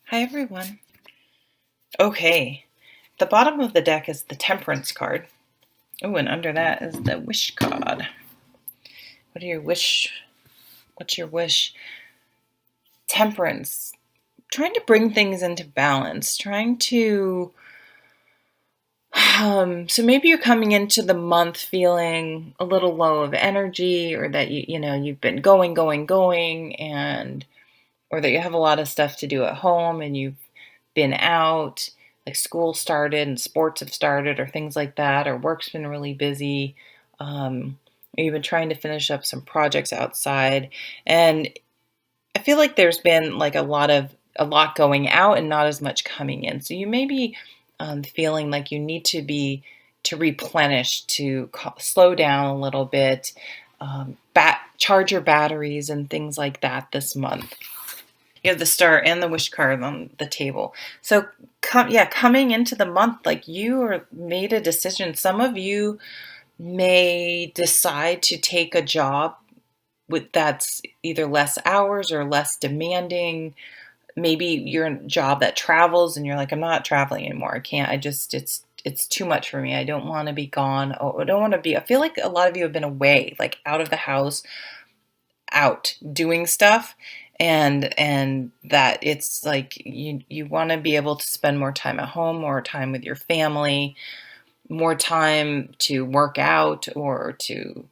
Hi, everyone. Okay, the bottom of the deck is the Temperance card. Oh, and under that is the Wish card. What are your wish? What's your wish? Temperance. Trying to bring things into balance. Trying to. So maybe you're coming into the month feeling a little low of energy, or that you've been going, and or that you have a lot of stuff to do at home, and you've been out, like school started and sports have started, or things like that, or work's been really busy. Or you've been trying to finish up some projects outside. And I feel like there's been like a lot going out and not as much coming in. So you may be feeling like you need to replenish, to slow down a little bit, charge your batteries and things like that this month. You have the star and the wish card on the table. So, coming into the month, like made a decision. Some of you may decide to take a job that's either less hours or less demanding. Maybe you're in a job that travels, and you're like, I'm not traveling anymore. I can't. It's too much for me. I don't want to be gone. Oh, I don't want to be. I feel like a lot of you have been away, like out of the house, out doing stuff, and that it's like you want to be able to spend more time at home, more time with your family, more time to work out, or to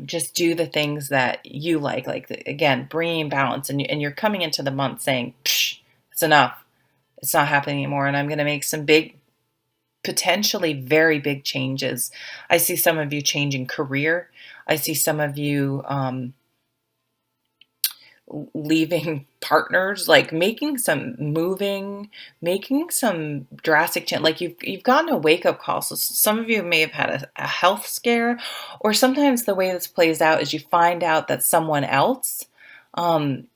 just do the things that you again, bringing balance. And you're coming into the month saying, Psh, it's enough, it's not happening anymore, and I'm going to make some big, potentially very big changes. I see some of you changing career. I see some of you leaving partners, like making some drastic change. Like you've gotten a wake up call. So some of you may have had a health scare, or sometimes the way this plays out is you find out that someone else um,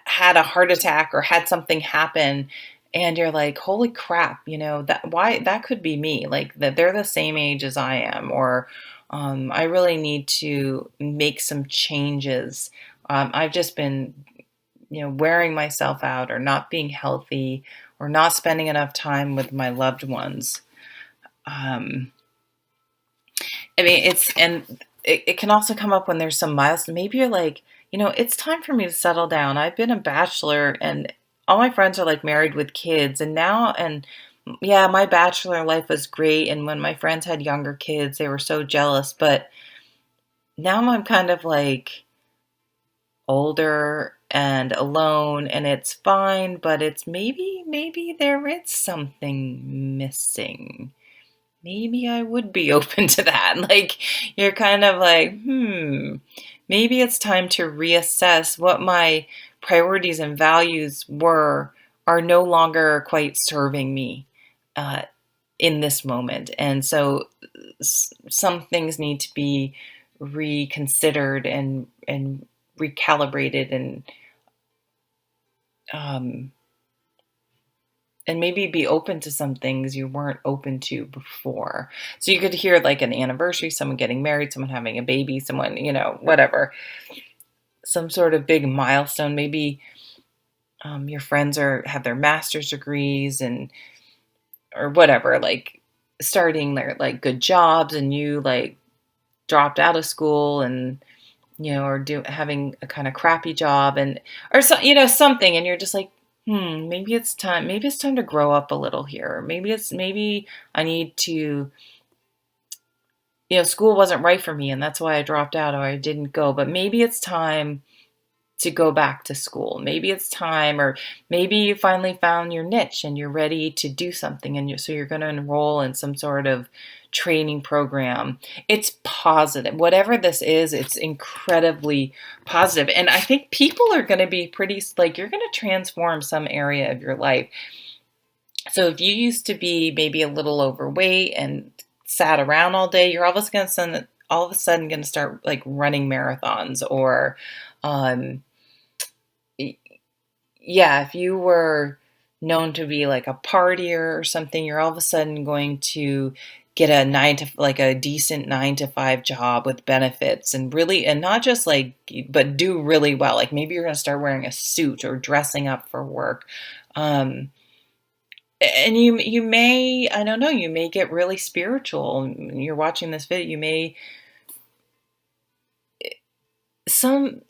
had a heart attack or had something happen, and you're like, holy crap, that could be me. Like that they're the same age as I am, or I really need to make some changes. I've just been, wearing myself out, or not being healthy, or not spending enough time with my loved ones. Um, I mean, it can also come up when there's some milestone. Maybe you're like, it's time for me to settle down. I've been a bachelor, and all my friends are like married with kids, and yeah, my bachelor life was great. And when my friends had younger kids, they were so jealous. But now I'm kind of like older and alone, and it's fine, but it's maybe there is something missing. Maybe I would be open to that. Like, you're kind of like, maybe it's time to reassess what my priorities and values are no longer quite serving me uh, in this moment. And so some things need to be reconsidered and recalibrated, um, and maybe be open to some things you weren't open to before. So you could hear like an anniversary, someone getting married, someone having a baby, someone, whatever, some sort of big milestone. Maybe your friends have their master's degrees, and or whatever, like starting their like good jobs, and you like dropped out of school, and or having a kind of crappy job, and or so, something, and you're just like, maybe it's time to grow up a little here. Maybe I need to, school wasn't right for me, and that's why I dropped out, or I didn't go, but maybe it's time to go back to school. Maybe it's time, or maybe you finally found your niche and you're ready to do something, and so you're going to enroll in some sort of training program. It's positive. Whatever this is, it's incredibly positive. And I think people are going to be pretty, like, you're going to transform some area of your life. So if you used to be maybe a little overweight and sat around all day, you're all of a sudden going to start like running marathons, or um, yeah, if you were known to be like a partier or something, you're all of a sudden going to get a decent 9 to 5 job with benefits, and really, and not just like, but do really well. Like maybe you're going to start wearing a suit or dressing up for work. Um, and you may, I don't know, you may get really spiritual. You're watching this video, you may, some,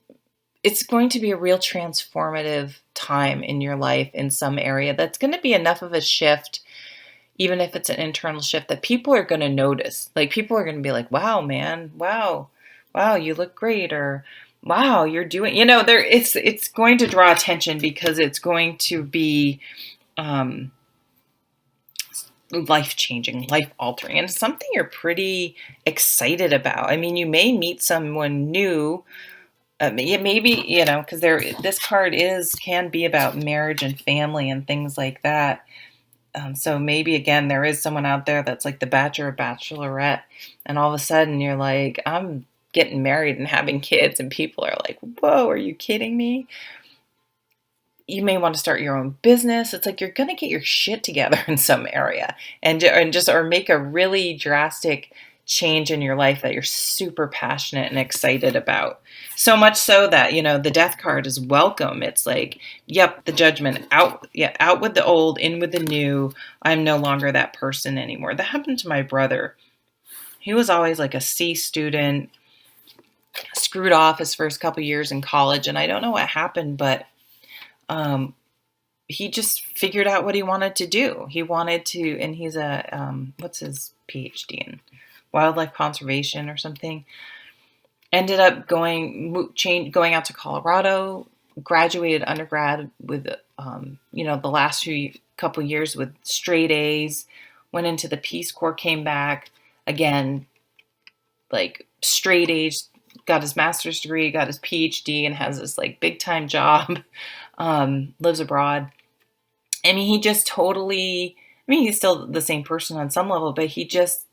it's going to be a real transformative time in your life in some area. That's going to be enough of a shift, even if it's an internal shift, that people are going to notice. Like people are going to be like, "Wow, man, wow, wow, you look great," or "Wow, you're doing," there. It's going to draw attention because it's going to be um, life changing, life altering, and it's something you're pretty excited about. I mean, you may meet someone new. Maybe, because this card can be about marriage and family and things like that. So maybe again, there is someone out there that's like the bachelor or bachelorette, and all of a sudden you're like, I'm getting married and having kids, and people are like, whoa, are you kidding me? You may want to start your own business. It's like you're going to get your shit together in some area, or make a really drastic change in your life that you're super passionate and excited about. So much so that, the death card is welcome. It's like, yep, the judgment, out, yeah, out with the old, in with the new. I'm no longer that person anymore. That happened to my brother. He was always like a C student, screwed off his first couple years in college, and I don't know what happened, but he just figured out what he wanted to do. He wanted to, and he's what's his PhD in? Wildlife conservation or something. Ended up going out to Colorado, graduated undergrad with, the last couple years with straight A's, went into the Peace Corps, came back again, like straight A's, got his master's degree, got his PhD, and has this like big time job, lives abroad. I mean, he just totally, he's still the same person on some level, but he just,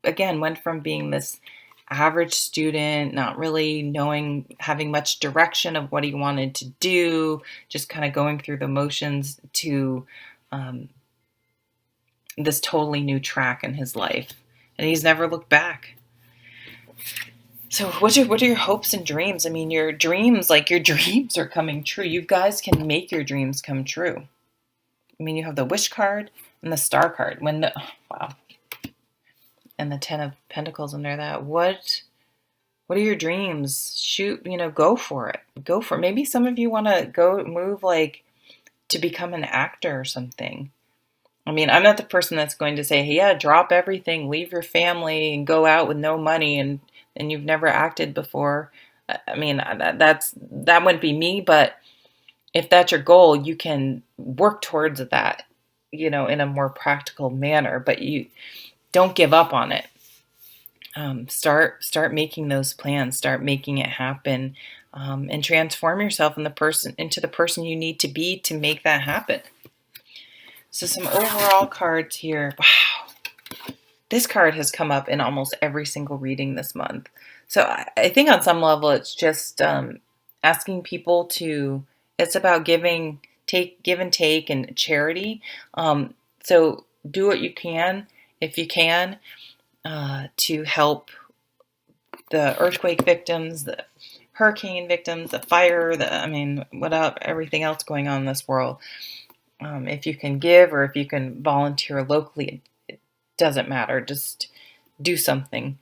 again, went from being this average student, not really having much direction of what he wanted to do, just kind of going through the motions, to this totally new track in his life. And he's never looked back. So what are your hopes and dreams? I mean, your dreams are coming true. You guys can make your dreams come true. I mean, you have the Wish card and the Star card. Wow. And the 10 of Pentacles under that. What are your dreams? Shoot, go for it. Go for it. Maybe some of you want to move like to become an actor or something. I mean, I'm not the person that's going to say, hey, yeah, drop everything, leave your family, and go out with no money, and you've never acted before. I mean, that wouldn't be me, but if that's your goal, you can work towards that, in a more practical manner, but you don't give up on it. Start making those plans, start making it happen, and transform yourself into the person you need to be to make that happen. So some overall cards here. Wow. This card has come up in almost every single reading this month. So I think on some level, it's just asking people it's about give and take, and charity. So do what you can, if you can, to help the earthquake victims, the hurricane victims, the fire, everything else going on in this world. If you can give, or if you can volunteer locally, it doesn't matter. Just do something.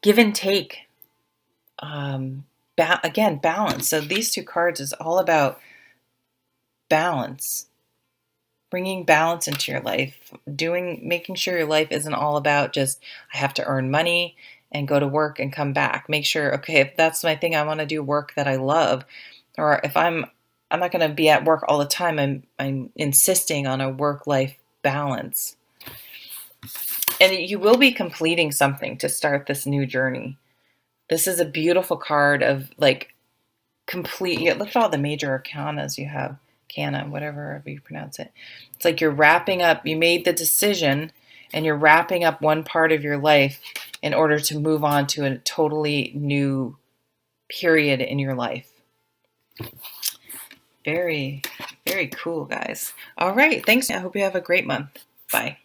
Give and take. Again, balance. So these two cards is all about balance. Bringing balance into your life. Making sure your life isn't all about just, I have to earn money and go to work and come back. Make sure, okay, if that's my thing, I want to do work that I love. Or if I'm not going to be at work all the time. I'm insisting on a work-life balance. And you will be completing something to start this new journey. This is a beautiful card of like complete. Look at all the major arcanas you have. Cana, whatever you pronounce it. It's like you're wrapping up. You made the decision, and you're wrapping up one part of your life in order to move on to a totally new period in your life. Very, very cool, guys. All right. Thanks. I hope you have a great month. Bye.